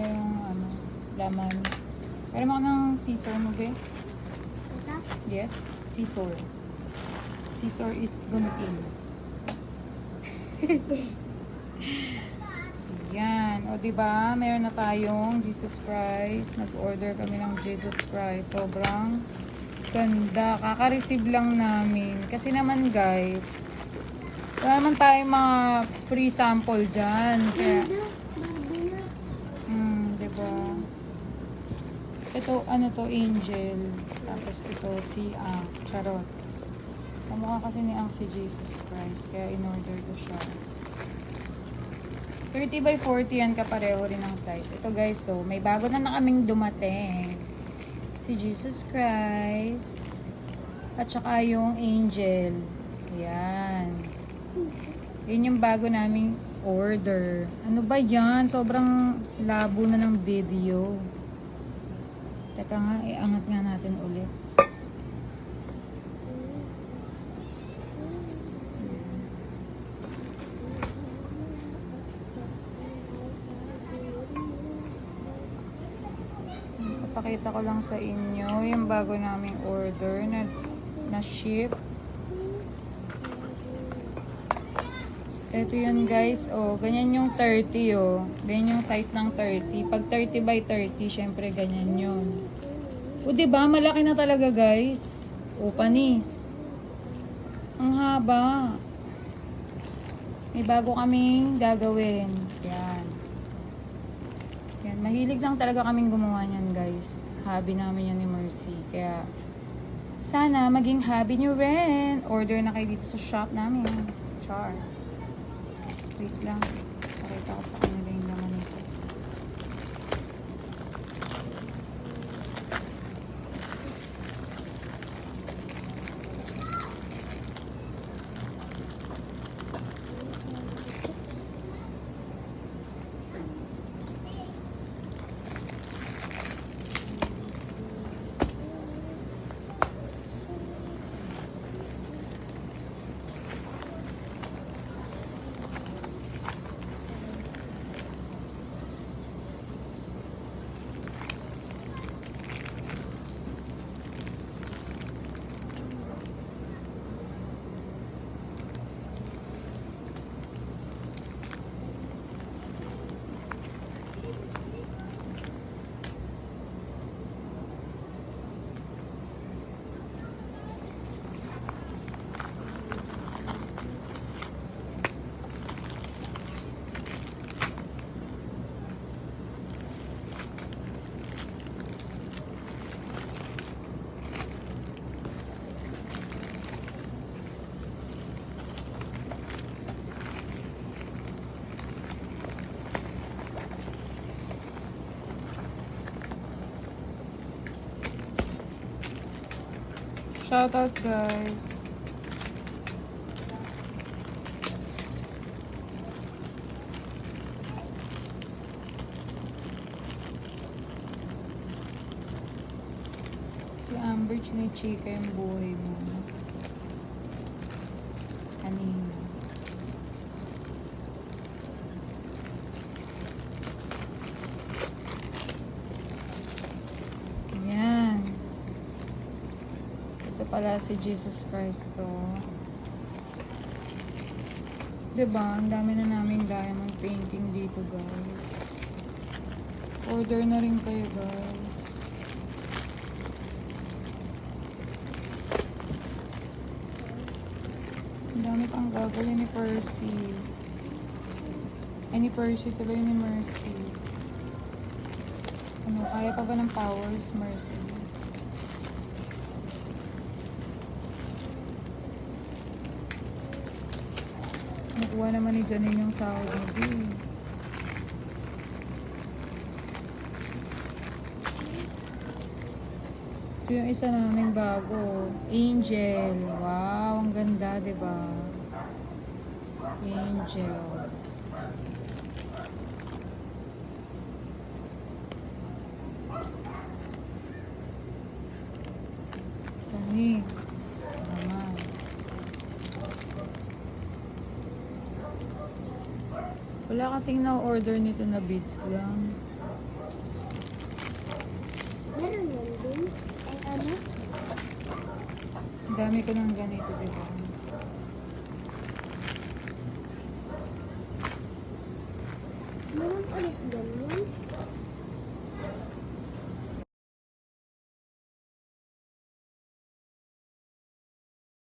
na yung ano, laman. Pero mo ng scissor mo, be? Ito? Yes, scissor. Scissor is gonna kill. Yan. O, diba? Meron na tayong Jesus Christ. Nag-order kami ng Jesus Christ. Sobrang ganda. Kaka-receive lang namin. Kasi naman, guys, wala naman tayong mga free sample dyan. Kaya, diba? Ito, ano to, angel. Tapos ito, si Ang. Charot. Kamukha kasi ni Ang si Jesus Christ. Kaya in-order ko siya. 30 by 40 yan, kapareho rin ang size. Ito guys, so may bago na kaming dumating. Si Jesus Christ. At saka yung angel. Ayan. Yan yung bago naming order. Ano ba yan? Sobrang labo na ng video. Teka nga, iangat nga natin ulit. Pakita ko lang sa inyo yung bago naming order na ship. Ito yun guys, oh, ganyan yung 30 oh. Ganyan yung size ng 30. Pag 30 by 30, syempre ganyan yun. O diba, malaki na talaga guys. O, panis. Ang haba. May bago kaming gagawin. Yan. Yan, mahilig lang talaga kaming gumawa niyan, guys. Hobby namin yan ni Mercy. Kaya, sana maging hobby nyo rin. Order na kayo dito sa shop namin. Char. Wait lang. Pakita ko sa kanila yung laman nito. Shoutout guys. Si Amber chinichika yung buhay mo. Kanina. Yan. Ito pala si Jesus Christ to. Diba? Ang dami na namin diamond painting dito guys. Order na rin kayo guys. Ang dami pang gagawin ni Percy. Ay ni Percy tuloy ni Mercy. Ano, kaya pa ba ng powers, Mercy? Nakuha naman ni Janine yung sahod mo, eh. Ito yung isa namin bago. Angel. Wow, ang ganda, diba? Angel. Tamis. Naman. Wala kasing na-order nito na beads lang. Dami ko ng ganito, diba? Meron ulit ganun.